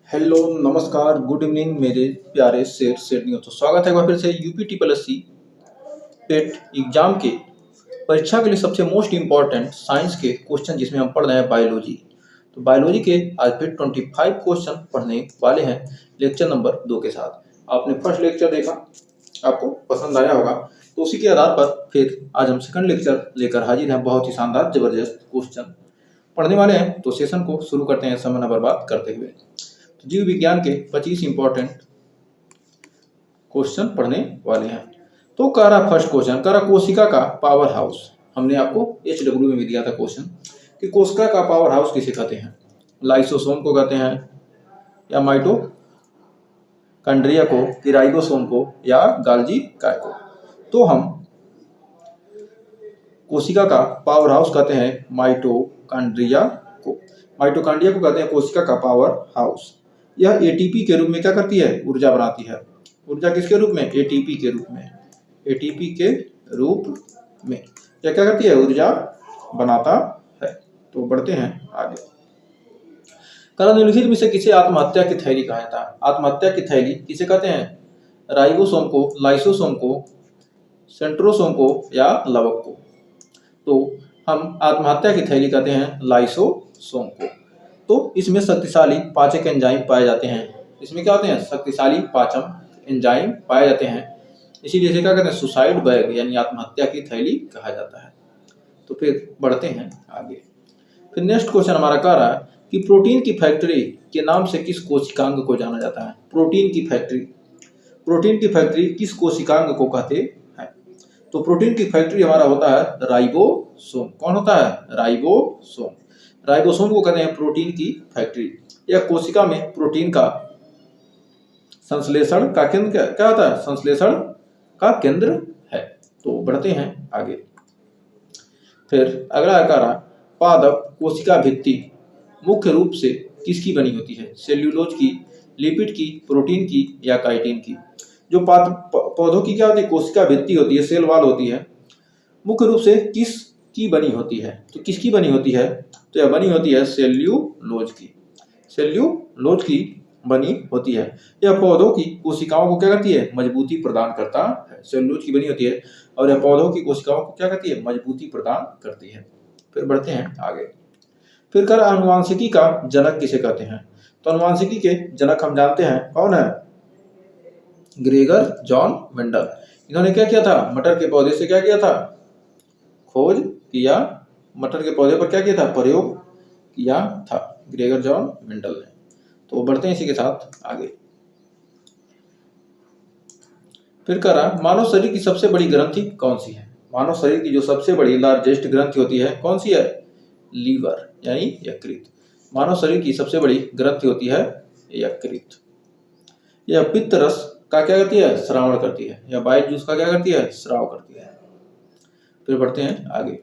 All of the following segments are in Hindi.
हेलो, नमस्कार, गुड इवनिंग मेरे प्यारे शेर शेरनियों। तो स्वागत है एक बार फिर से UP triple S C PET exam के परीक्षा के लिए सबसे मोस्ट इम्पॉर्टेंट साइंस के क्वेश्चन जिसमें हम पढ़ रहे हैं बायोलॉजी। तो बायोलॉजी के आज फिर 25 क्वेश्चन पढ़ने वाले हैं लेक्चर नंबर 2 के साथ। आपने फर्स्ट लेक्चर देखा, आपको पसंद आया होगा, तो उसी के आधार पर फिर आज हम सेकंड लेक्चर लेकर हाजिर हैं। बहुत ही शानदार जबरदस्त क्वेश्चन पढ़ने वाले हैं। तो सेशन को शुरू करते हैं समय न बर्बाद करते हुए। जीव विज्ञान के 25 इंपॉर्टेंट क्वेश्चन पढ़ने वाले हैं। तो कह रहा फर्स्ट क्वेश्चन, कह रहा कोशिका का पावर हाउस। हमने आपको HW में भी दिया था क्वेश्चन कि कोशिका का पावर हाउस किसे कहते हैं। लाइसोसोम को कहते हैं, या माइटोकॉन्ड्रिया को, कि राइबोसोम को, या गाल्जी काय को। तो हम कोशिका का पावर हाउस कहते हैं माइटोकॉन्ड्रिया को। माइटोकॉन्ड्रिया को कहते हैं कोशिका का पावर हाउस। यह एटीपी के रूप में क्या करती है, ऊर्जा बनाती है। ऊर्जा किसके रूप में, एटीपी के रूप में। एटीपी के रूप में यह क्या करती है, ऊर्जा बनाता है। तो बढ़ते हैं आगे। निम्नलिखित में से किसे आत्महत्या की थैली कहा जाता है। आत्महत्या की थैली किसे कहते हैं, राइबोसोम को, लाइसोसोम को, सेंट्रोसोम को, या लवक को। तो हम आत्महत्या की थैली कहते हैं लाइसोसोम को। तो इसमें शक्तिशाली पाचक एंजाइम पाए जाते हैं। इसमें क्या होते हैं, शक्तिशाली पाचक एंजाइम पाए जाते हैं। इसीलिए इसे क्या कहते हैं, सुसाइड बैग यानी आत्महत्या की थैली कहा जाता है। तो फिर बढ़ते हैं आगे। फिर नेक्स्ट क्वेश्चन हमारा कह रहा है कि प्रोटीन की फैक्ट्री के नाम से किस कोशिकांग को जाना जाता है। प्रोटीन की फैक्ट्री किस कोशिकांग को कहते हैं। तो प्रोटीन की फैक्ट्री हमारा होता है राइबोसोम। कौन होता है, राइबोसोम। राइबोसोम को कहते हैं प्रोटीन की फैक्ट्री। यह कोशिका में प्रोटीन का संश्लेषण का केंद्र क्या होता है, संश्लेषण का केंद्र है। तो बढ़ते हैं आगे। फिर अगला कार्य, पादप कोशिका भित्ति मुख्य रूप से किसकी बनी होती है। सेल्यूलोज की, लिपिड की, प्रोटीन की, या काइटिन की। जो पौधों की क्या होती है, कोशिका भित्ति होती है, सेल वॉल होती है, मुख्य रूप से किस की बनी होती है। तो किसकी बनी होती है, तो यह बनी होती है सेल्यूलोज की। सेल्यूलोज की बनी होती है। यह पौधों की कोशिकाओं को क्या करती है, मजबूती प्रदान करता है। सेल्यूलोज की बनी होती है और यह पौधों की कोशिकाओं को क्या करती है, मजबूती प्रदान करती है। फिर बढ़ते हैं आगे। फिर कर आनुवांशिकी का जनक किसे कहते हैं। तो आनुवांशिकी के जनक हम जानते हैं, कौन है, ग्रेगर जॉन मेंडल। इन्होंने क्या किया था, मटर के पौधे से क्या किया था, खोज किया, मटर के पौधे पर क्या किया था, प्रयोग किया था ग्रेगर जॉन मेंडल ने। तो बढ़ते हैं इसी के साथ आगे। फिर कह रहा मानव शरीर की सबसे बड़ी ग्रंथि कौन सी है। मानव शरीर की जो सबसे बड़ी लार्जेस्ट ग्रंथि होती है, कौन सी है, लीवर यानी यकृत। मानव शरीर की सबसे बड़ी ग्रंथि होती है यकृत। यह पित्त रस का क्या करती है, श्रावण करती है, या बाइल जूस का क्या करती है, श्राव करती है। फिर बढ़ते हैं आगे।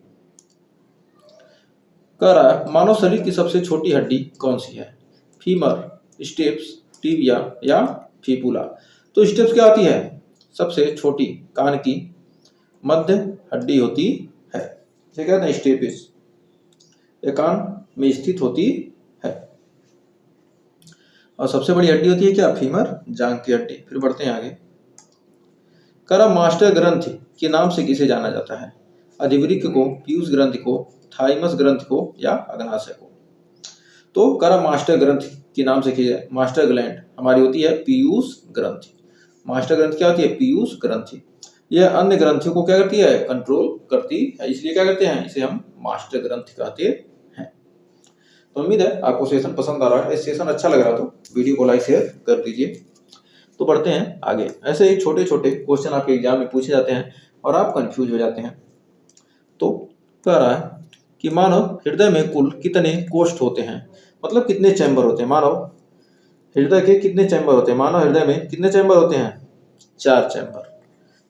कह रहा है मानव शरीर की सबसे छोटी हड्डी कौन सी है। फीमर, स्टेप्स, टिबिया, या फिबुला। तो स्टेप्स क्या होती है, सबसे छोटी कान की मध्य हड्डी होती है, इसे कहते हैं स्टेपिस। ये कान में स्थित होती है। और सबसे बड़ी हड्डी होती है क्या, फीमर, जांघ की हड्डी। फिर बढ़ते हैं आगे। करा मास्टर ग्रंथि के नाम से किसे जाना जाता है। अधिवृक्क को, पीयूष ग्रंथि को, थाइमस ग्रंथि को, या अग्नाशय को। तो करा मास्टर ग्रंथि के नाम से किया, मास्टर ग्लैंड हमारी होती है पीयूष ग्रंथि। मास्टर ग्रंथि क्या होती है, पीयूष ग्रंथि। यह अन्य ग्रंथियों को क्या करती है, कंट्रोल करती है, इसलिए क्या करते हैं, इसे हम मास्टर ग्रंथि कहते हैं। तो उम्मीद है आपको सेशन पसंद आ रहा है। सेशन अच्छा लग रहा तो वीडियो को लाइक शेयर कर दीजिए। तो बढ़ते हैं आगे। ऐसे ही छोटे छोटे क्वेश्चन आपके एग्जाम में पूछे जाते हैं और आप कंफ्यूज हो जाते हैं। तो कह रहा है कि मानव हृदय में कुल कितने कोष्ठ होते हैं, मतलब कितने चैम्बर होते हैं। मानव हृदय के कितने चैम्बर होते हैं, मानव हृदय में कितने चैम्बर होते हैं, 4 चैम्बर।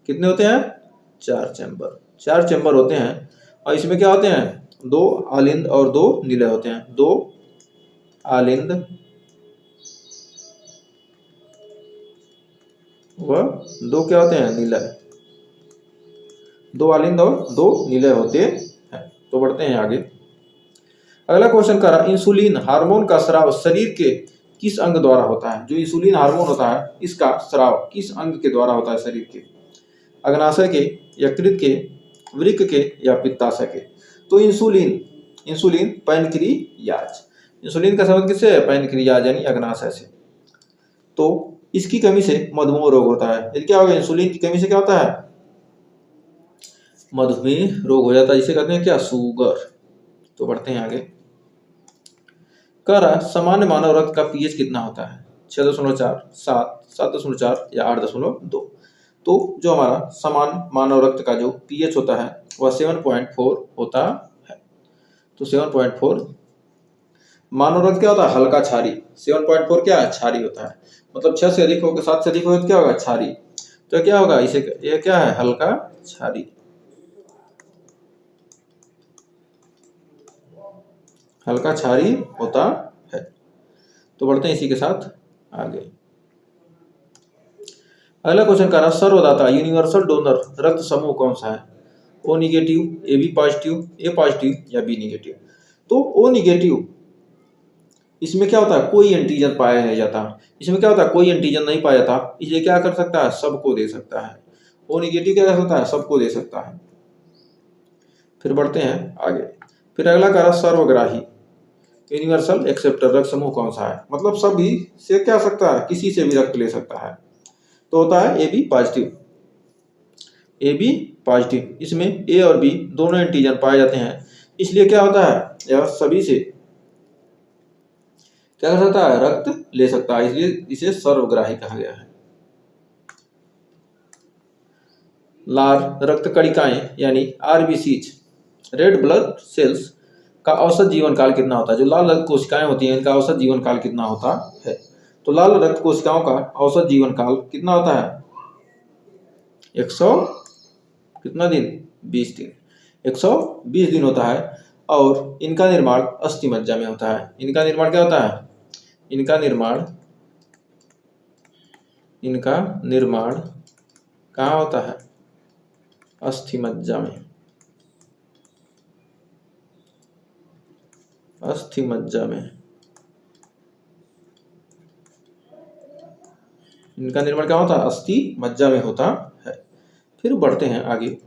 कितने होते हैं, 4 चैम्बर। 4 चैम्बर होते हैं और इसमें क्या होते हैं, 2 आलिंद और 2 निलय होते हैं। 2 आलिंद व 2 क्या होते हैं, निलय। 2 आलिंद और 2 निलय होते हैं। तो बढ़ते हैं आगे। अगला क्वेश्चन कर रहा, इंसुलिन हार्मोन का स्राव शरीर के किस अंग द्वारा होता है? जो इंसुलिन हार्मोन होता है इसका स्राव किस अंग के द्वारा होता है शरीर के? अग्नाशय के, यकृत के, वृक्क के या पित्ताशय के? तो इंसुलिन इंसुलिन पैनक्रियाज। इंसुलिन का संबंध किससे है? पैनक्रियाज यानी अग्नाशय से। तो इसकी कमी से मधुमेह रोग होता है। यदि क्या होगा? इंसुलिन की कमी से क्या होता है? मधुमेह रोग हो जाता है, जिसे कहते हैं क्या? शुगर। तो बढ़ते हैं आगे। कह रहा है सामान्य मानव रक्त का पीएच कितना होता है? 6.4, 7, 7.4 या 8.2। तो जो हमारा सामान्य मानव रक्त का जो पीएच होता है वह 7.4 होता है। तो 7.4 मानव रक्त क्या होता है? हल्का क्षारीय। 7.4 क्या है? क्षारीय होता है। मतलब 6 से अधिक होगा, 7 से अधिक होगा तो क्या होगा? क्षारीय। तो क्या होगा? इसे ये क्या है? हल्का क्षारीय। हल्का क्षारीय होता है। तो बढ़ते हैं इसी के साथ आगे। अगला क्वेश्चन कह रहा है सर्वदाता यूनिवर्सल डोनर रक्त समूह कौन सा है? O negative, A B positive, A positive या बी निगेटिव? तो ओ निगेटिव इसमें क्या होता है? कोई एंटीजन पाया नहीं जाता। इसमें क्या होता है? कोई एंटीजन नहीं पाया जाता, इसलिए क्या कर सकता है? सबको दे सकता है। ओ निगेटिव क्या कर सकता है? सबको दे सकता है। फिर बढ़ते हैं आगे। फिर अगला कह रहा सर्वग्राही यूनिवर्सल एक्सेप्टर रक्त समूह कौन सा है? मतलब सभी से क्या सकता है? किसी से भी रक्त ले सकता है। तो होता है A B positive. A B positive इसमें ए और बी दोनों एंटीजन पाए जाते हैं, इसलिए क्या होता है? यह सभी से क्या कर सकता है? रक्त ले सकता है, इसलिए इसे सर्वग्राही कहा गया है। लाल रक्त कणिकाएं यानी आरबीसीज रेड ब्लड सेल्स का औसत जीवन काल कितना होता है? जो लाल रक्त कोशिकाएं होती हैं इनका औसत जीवन काल कितना होता है? तो लाल रक्त कोशिकाओं का औसत जीवन काल कितना होता है? 100 कितना दिन? 20 दिन। 120 दिन होता है। और इनका निर्माण अस्थि मज्जा में होता है। इनका निर्माण क्या होता है? इनका निर्माण कहाँ होता है? अस्थि मज्जा में। अस्थि मज्जा में इनका निर्माण क्या होता है? अस्थि मज्जा में होता है। फिर बढ़ते हैं आगे।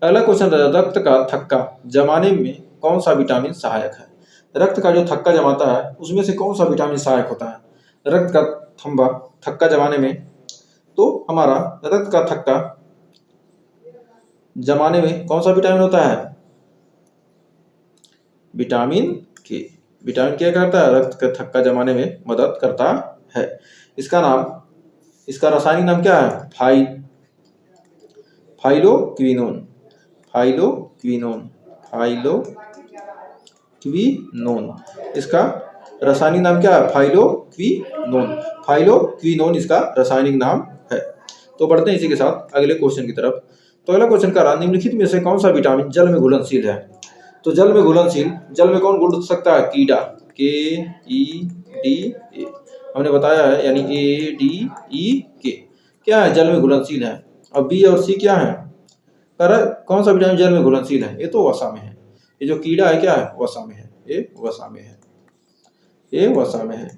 अगला क्वेश्चन, रक्त का थक्का जमाने में कौन सा विटामिन सहायक है? रक्त का जो थक्का जमाता है उसमें से कौन सा विटामिन सहायक होता है रक्त का थक्का जमाने में? तो हमारा रक्त का थक्का जमाने में कौन सा विटामिन होता है? विटामिन के। विटामिन क्या करता है? रक्त का थक्का जमाने में मदद करता है। इसका रासायनिक नाम क्या है? फाइलोक्विनोन। इसका रासायनिक नाम क्या है? फाइलोक्विनोन इसका रासायनिक नाम है। तो बढ़ते हैं इसी के साथ अगले क्वेश्चन की तरफ। तो अगला क्वेश्चन का रहा निम्नलिखित में से कौन सा विटामिन जल में घुलनशील है? तो जल में कौन घुल सकता है? कीड़ा। KEDA हमने बताया है, यानी ADEK क्या है? जल में घुलनशील है। अब बी और सी क्या है? कौन सा विटामिन जल में घुलनशील है? ये तो वसा में है। ये जो कीड़ा है क्या है? वसा में है। ये वसा में है।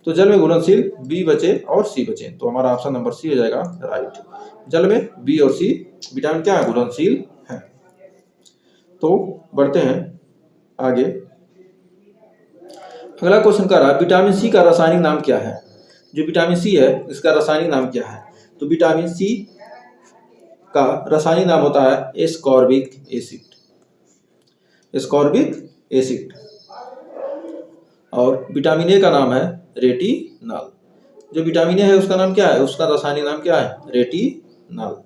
तो जल में घुलनशील बी बचे और सी बचे, तो हमारा ऑप्शन नंबर सी हो जाएगा राइट। जल में बी और सी विटामिन क्या है? घुलनशील है। तो बढ़ते हैं आगे। अगला क्वेश्चन कर रहा है विटामिन सी का रासायनिक नाम क्या है? जो विटामिन सी है इसका रासायनिक नाम क्या है? तो विटामिन सी का रासायनिक नाम होता है एस्कॉर्बिक एसिड। और विटामिन ए का नाम है रेटिनॉल। जो विटामिन ए है उसका नाम क्या है? उसका रासायनिक नाम क्या है? रेटिनॉल।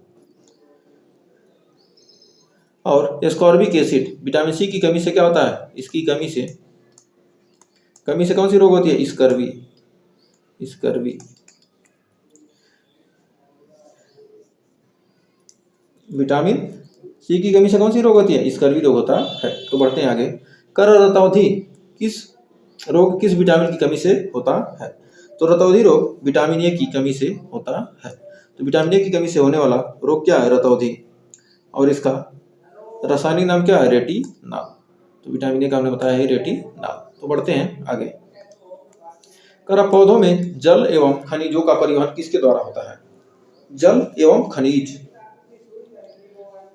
और एस्कॉर्बिक एसिड विटामिन सी की कमी से क्या होता है? इसकी कमी से कौन सी रोग होती है? स्कर्वी। विटामिन सी की कमी से कौन सी रोग होती है? स्कर्वी रोग होता है। तो बढ़ते हैं आगे। रतौंधी किस विटामिन की कमी से होता है? तो रतौंधी रोग विटामिन ए की कमी से होता है। तो विटामिन ए की कमी से होने वाला रोग क्या है? रतौंधी। और इसका रासायनिक नाम क्या है? रेटिनॉल। तो विटामिन ए का हमने बताया है रेटिनॉल। तो बढ़ते हैं आगे। करा पौधों में जल एवं खनिजों का परिवहन किसके द्वारा होता है? जल एवं खनिज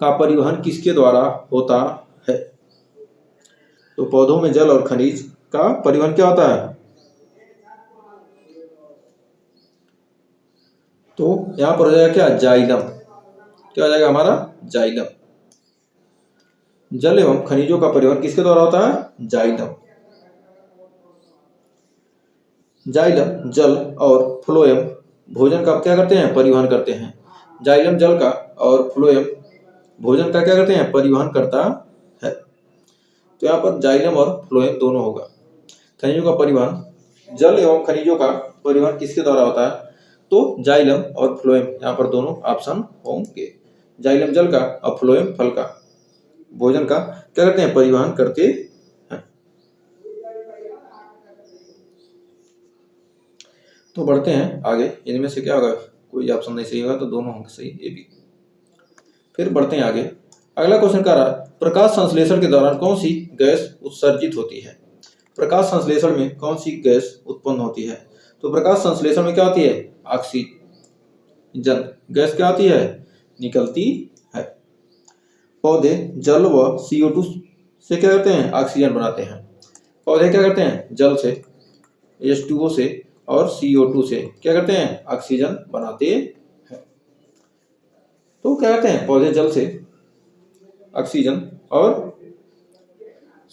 का परिवहन किसके द्वारा होता है? तो पौधों में जल और खनिज का परिवहन क्या होता है? तो यहां पर हो जाएगा क्या? जाइलम। क्या हो जाएगा हमारा? जाइलम। जल एवं खनिजों का परिवहन किसके द्वारा होता है? जाइलम। जाइलम जल और फ्लोएम भोजन का क्या करते हैं? परिवहन करते हैं। जाइलम जल का और फ्लोएम भोजन का क्या करते हैं? परिवहन करता है। तो यहाँ पर जाइलम और फ्लोएम दोनों होगा। खनिजों का परिवहन, जल एवं खनिजों का परिवहन किसके द्वारा होता है? तो जाइलम और फ्लोएम, यहाँ पर दोनों ऑप्शन होंगे। जाइलम जल का और फ्लोएम फल का भोजन का क्या करते हैं? परिवहन करते हैं। तो बढ़ते हैं आगे। इनमें से क्या होगा? कोई ऑप्शन नहीं सही होगा तो दोनों होंगे सही, ए बी। फिर बढ़ते हैं आगे। अगला क्वेश्चन कह रहा है प्रकाश संश्लेषण के दौरान कौन सी गैस उत्सर्जित होती है? प्रकाश संश्लेषण में कौन सी गैस उत्पन्न होती है? तो प्रकाश संश्लेषण में क्या होती है? ऑक्सीजन गैस क्या होती है? निकलती है। पौधे जल व CO2 से क्या करते हैं? ऑक्सीजन बनाते हैं। पौधे क्या करते हैं? जल से, H2O से और CO2 से क्या करते हैं? ऑक्सीजन बनाते हैं। तो क्या करते हैं? पौधे जल से ऑक्सीजन और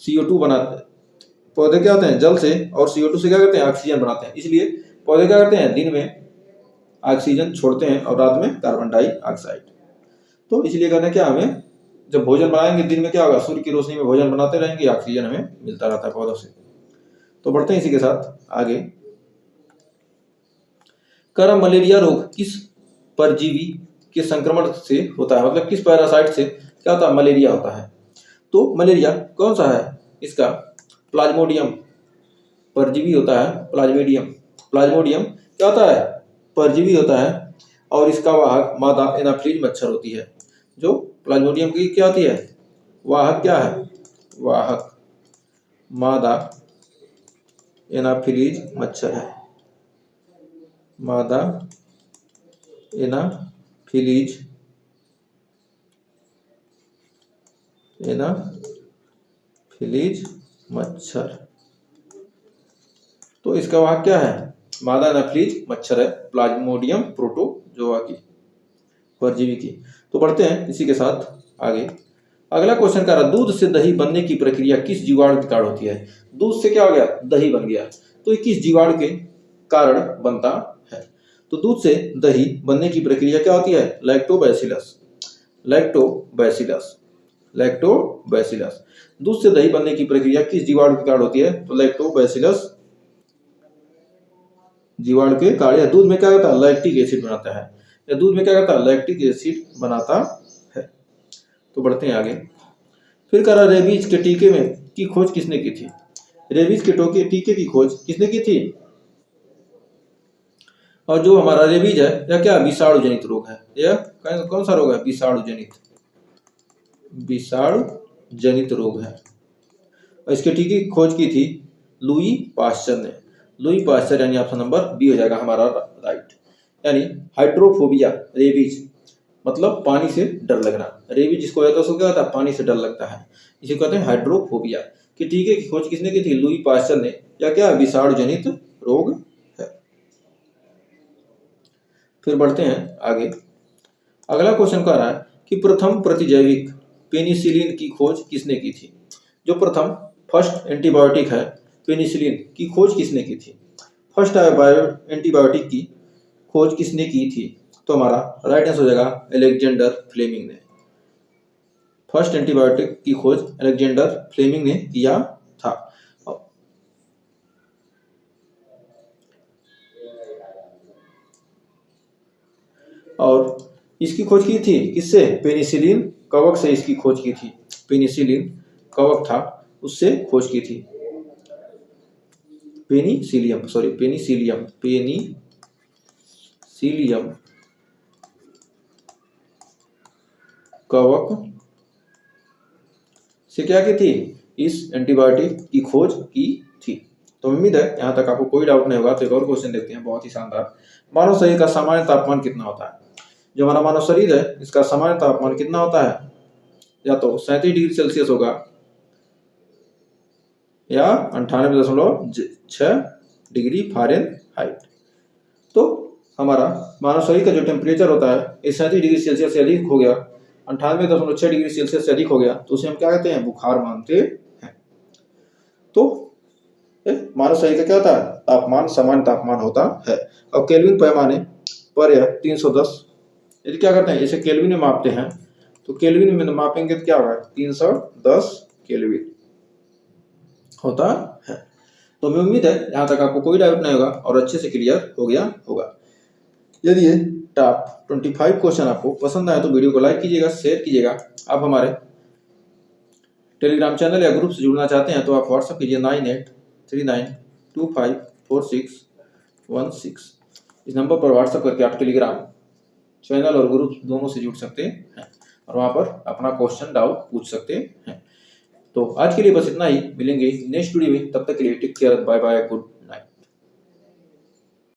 CO2 बनाते, पौधे क्या होते हैं? जल से और CO2 से क्या करते हैं? ऑक्सीजन बनाते हैं। इसलिए पौधे क्या करते हैं? दिन में ऑक्सीजन छोड़ते हैं और रात में कार्बन डाइऑक्साइड। तो इसलिए कहते हैं क्या, हमें जब भोजन बनाएंगे दिन में क्या होगा? सूर्य की रोशनी में भोजन बनाते रहेंगे, ऑक्सीजन हमें मिलता रहता है पौधों से। तो बढ़ते हैं इसी के साथ आगे। करा मलेरिया रोग किस परजीवी के संक्रमण से होता है? मतलब किस पैरासाइट से क्या होता है? मलेरिया होता है। तो मलेरिया कौन सा है? इसका प्लाज्मोडियम परजीवी होता है। प्लाज्मोडियम, प्लाज्मोडियम क्या होता है? परजीवी होता है। और इसका वाहक मादा एनाफिलीज मच्छर होती है। जो प्लाज्मोडियम की क्या होती है? वाहक क्या है? वाहक मादा एनाफिलीज मच्छर है। मादा एनाफिलीज एनाफिलीज मच्छर। तो इसका वाहक क्या है? मादा एनाफिलीज मच्छर है, प्लाज्मोडियम प्रोटोजोआ की परजीवी की। तो बढ़ते हैं इसी के साथ आगे। अगला क्वेश्चन कह रहा दूध से दही बनने की प्रक्रिया किस जीवाणु के कारण होती है? दूध से क्या हो गया? दही बन गया। तो ये किस जीवाणु के कारण बनता है? तो दूध से दही बनने की प्रक्रिया क्या होती है? Lactobacillus, lactobacillus, lactobacillus. दूध से दही बनने की प्रक्रिया किस जीवाणु के कारण होती है? तो लैक्टोबैसिलस जीवाणु के कारण। दूध में क्या करता है? लैक्टिक एसिड बनाता है। या दूध में क्या करता है? लैक्टिक एसिड बनाता है। तो बढ़ते हैं आगे। फिर कह रहा रेबीज के टीके में की खोज किसने की थी? रेबीज के टीके की खोज किसने की थी? और जो हमारा रेबीज है यह क्या? विषाणु जनित रोग है। यह कौन सा रोग है? विषाणु जनित, विषाणु जनित रोग है। और इसके टीके की खोज की थी लुई पाश्चर ने। लुई पाश्चर, यानी ऑप्शन नंबर बी हो जाएगा हमारा राइट। यानी हाइड्रोफोबिया, रेबीज मतलब पानी से डर लगना। रेबीज जिसको होता है उसको क्या होता है? पानी से डर लगता है। इसे कहते हैं हाइड्रोफोबिया। कि टीके की खोज किसने की थी? लुई पाश्चर ने। या क्या? विषाणु जनित रोग है। फिर बढ़ते हैं आगे। अगला क्वेश्चन कह रहा है कि प्रथम प्रतिजैविक पेनिसिलिन की खोज किसने की थी? जो प्रथम फर्स्ट एंटीबायोटिक है पेनिसिलिन की खोज किसने की थी? फर्स्ट एंटीबायोटिक की खोज किसने की थी? तो हमारा राइट आंसर हो जाएगा अलेक्जेंडर फ्लेमिंग ने। फर्स्ट एंटीबायोटिक की खोज अलेक्जेंडर फ्लेमिंग ने किया था। और इसकी खोज की थी किससे? पेनिसिलिन कवक से इसकी खोज की थी। पेनिसिलिन कवक था उससे खोज की थी। पेनिसिलियम, सॉरी पेनिसिलियम, पेनिसिलियम कवक से क्या की थी? इस एंटीबायोटिक की खोज की थी। तो उम्मीद है यहाँ तक आपको कोई डाउट नहीं होगा। तो एक और क्वेश्चन देखते हैं, बहुत ही शानदार। मानव शरीर का सामान्य तापमान कितना होता है? जो हमारा मानव शरीर है इसका सामान्य तापमान कितना होता है? या तो 37 डिग्री सेल्सियस होगा या 98.6 डिग्री फ़ारेनहाइट। तो हमारा मानव शरीर का जो टेम्परेचर होता है ये 37 डिग्री सेल्सियस से अधिक हो गया, 98.6 डिग्री सेल्सियस से अधिक हो गया तो उसे हम क्या कहते हैं? बुखार मानते हैं। तो मानव शरीर का क्या होता है? तापमान सामान्य तापमान होता है। और केल्विन पैमाने पर यह 310, यदि क्या करते हैं इसे केल्विन में मापते हैं तो केल्विन में मापेंगे तो क्या होगा? 310 केल्विन होता है। तो हमें उम्मीद है यहाँ तक आपको कोई डाउट नहीं होगा और अच्छे से क्लियर हो गया होगा। यदि ये टॉप 25 क्वेश्चन आपको पसंद आए तो वीडियो को लाइक कीजिएगा, शेयर कीजिएगा। आप हमारे टेलीग्राम चैनल या ग्रुप से जुड़ना चाहते हैं तो आप व्हाट्सएप कीजिए 9839254616। इस नंबर पर व्हाट्सएप करके आप टेलीग्राम चैनल और ग्रुप दोनों से जुड़ सकते हैं और वहाँ पर अपना क्वेश्चन डाउट पूछ सकते हैं। तो आज के लिए बस इतना ही, मिलेंगे नेक्स्ट वीडियो में, तब तक के लिए take care, bye bye, good